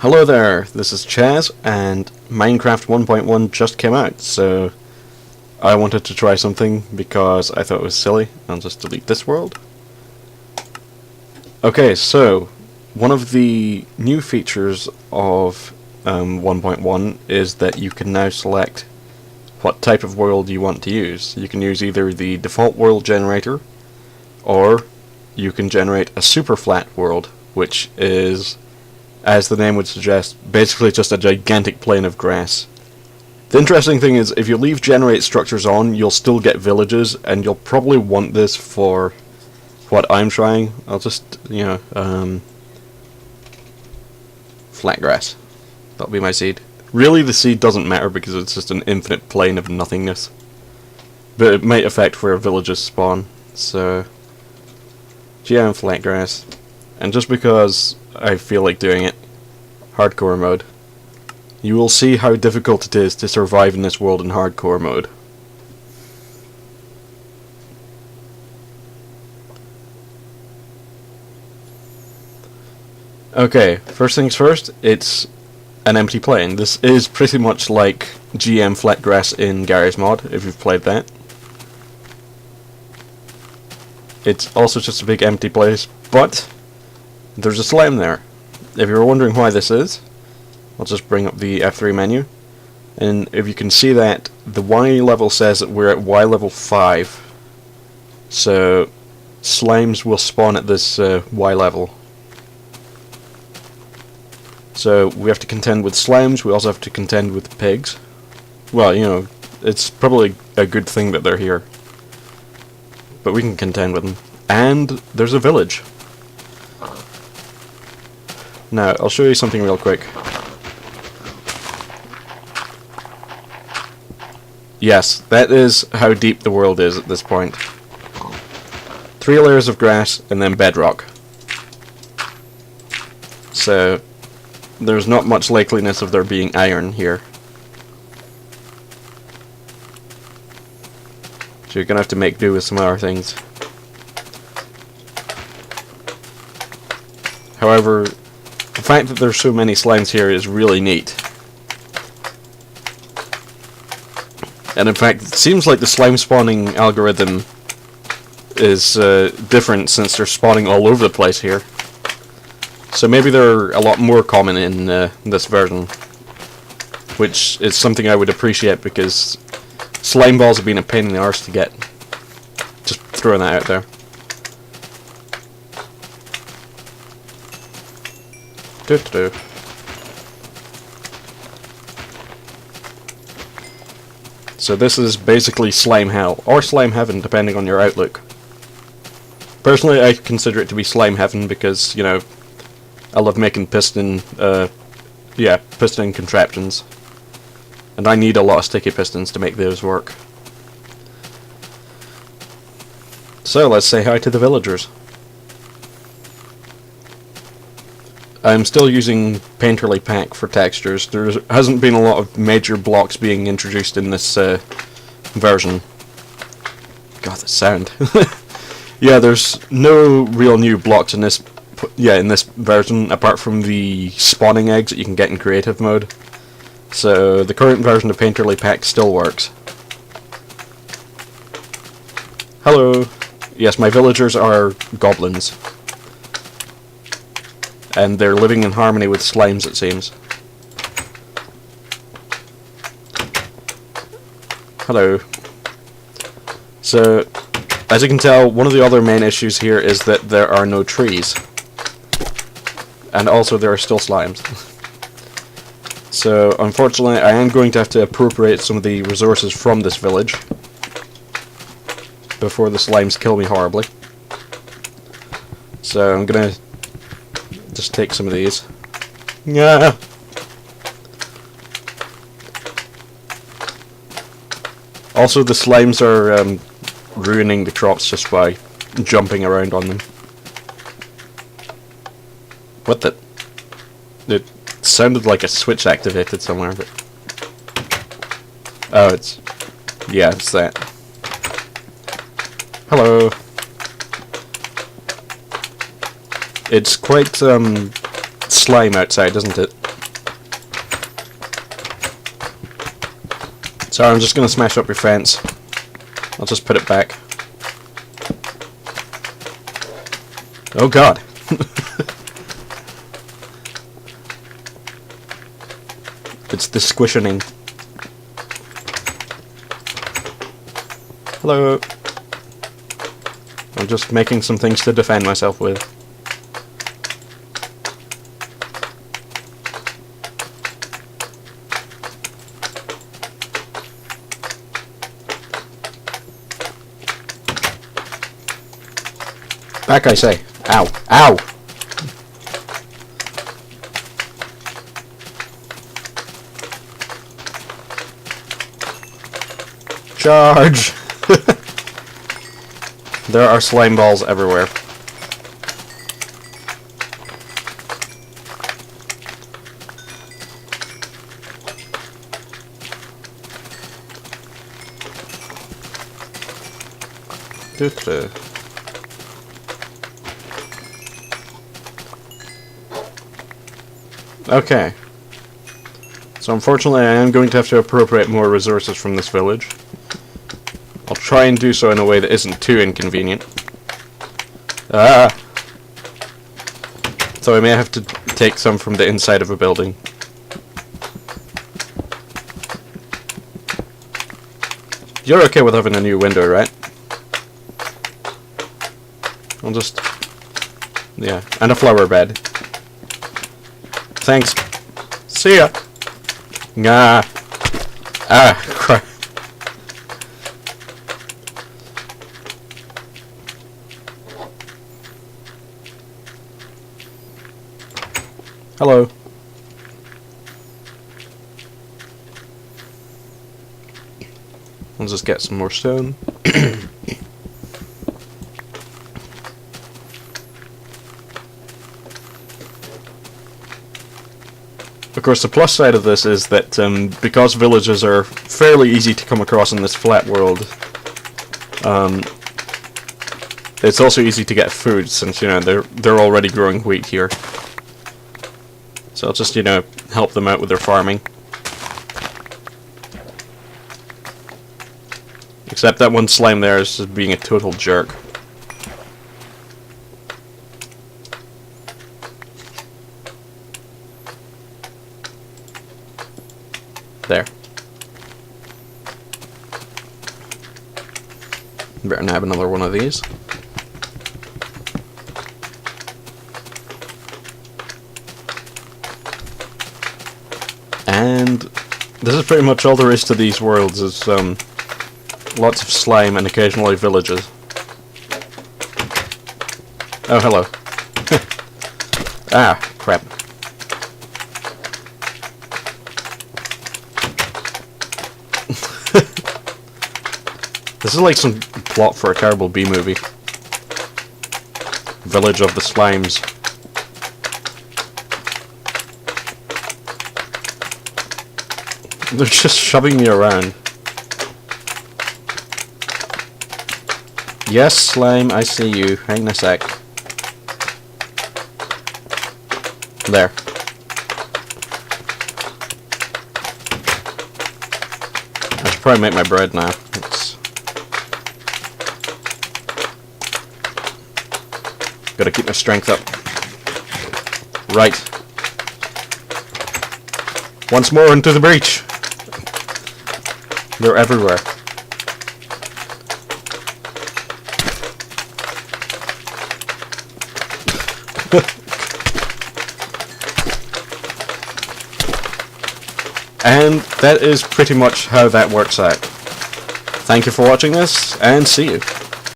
Hello there, this is Chaz, and Minecraft 1.1 just came out, so I wanted to try something because I thought it was silly. I'll just delete this world. Okay, so one of the new features of 1.1 is that you can now select what type of world you want to use. You can use either the default world generator, or you can generate a Superflat world, which is, as the name would suggest, basically just a gigantic plane of grass. The interesting thing is, if you leave generate structures on, you'll still get villages, and you'll probably want this for what I'm trying. I'll just, flat grass. That'll be my seed. Really, the seed doesn't matter because it's just an infinite plane of nothingness. But it might affect where villages spawn, so GM flat grass. And just because I feel like doing it, hardcore mode. You will see how difficult it is to survive in this world in hardcore mode. Okay, first things first, it's an empty plane. This is pretty much like GM flat grass in Gary's mod, if you've played that. It's also just a big empty place, but there's a slime there. If you're wondering why this is, I'll just bring up the F3 menu, and if you can see that, the Y level says that we're at Y level 5, so slimes will spawn at this Y level. So we have to contend with slimes, we also have to contend with pigs. Well, it's probably a good thing that they're here, but we can contend with them. And there's a village. Now, I'll show you something real quick. Yes, that is how deep the world is at this point. 3 layers of grass, and then bedrock. So there's not much likeliness of there being iron here. So you're gonna have to make do with some other things. However, the fact that there's so many slimes here is really neat. And in fact, it seems like the slime spawning algorithm is different since they're spawning all over the place here. So maybe they're a lot more common in this version, which is something I would appreciate because slime balls have been a pain in the arse to get. Just throwing that out there. So this is basically slime hell, or slime heaven, depending on your outlook. Personally, I consider it to be slime heaven because, I love making piston contraptions. And I need a lot of sticky pistons to make those work. So let's say hi to the villagers. I'm still using Painterly Pack for textures. There hasn't been a lot of major blocks being introduced in this version. God, the sound. Yeah, there's no real new blocks in this version, apart from the spawning eggs that you can get in creative mode. So the current version of Painterly Pack still works. Hello. Yes, my villagers are goblins. And they're living in harmony with slimes, it seems. Hello. So, as you can tell, one of the other main issues here is that there are no trees. And also there are still slimes. So, unfortunately, I am going to have to appropriate some of the resources from this village before the slimes kill me horribly. So, I'm gonna just take some of these. Yeah. Also, the slimes are ruining the crops just by jumping around on them. What the? It sounded like a switch activated somewhere, but oh, it's that. Hello. It's quite slime outside, doesn't it? Sorry, I'm just gonna smash up your fence. I'll just put it back. Oh god. It's the squishing. Hello. I'm just making some things to defend myself with. Back, I say. Ow. Ow! Charge! There are slime balls everywhere. Okay. So unfortunately I am going to have to appropriate more resources from this village. I'll try and do so in a way that isn't too inconvenient. Ah! So I may have to take some from the inside of a building. You're okay with having a new window, right? I'll just... yeah, and a flower bed. Thanks. See ya! Nah. Ah, crap. Hello. I'll just get some more stone. Of course, the plus side of this is that because villages are fairly easy to come across in this flat world, it's also easy to get food since, you know, they're already growing wheat here. So I'll just, you know, help them out with their farming. Except that one slime there is just being a total jerk. There. Better nab another one of these. And this is pretty much all there is to these worlds, is lots of slime and occasionally villages. Oh, hello. Ah, crap. This is like some plot for a terrible B-movie. Village of the Slimes. They're just shoving me around. Yes, slime, I see you. Hang on a sec. There. I should probably make my bread now. Gotta keep my strength up. Right. Once more into the breach. They're everywhere. And that is pretty much how that works out. Thank you for watching this, and see you.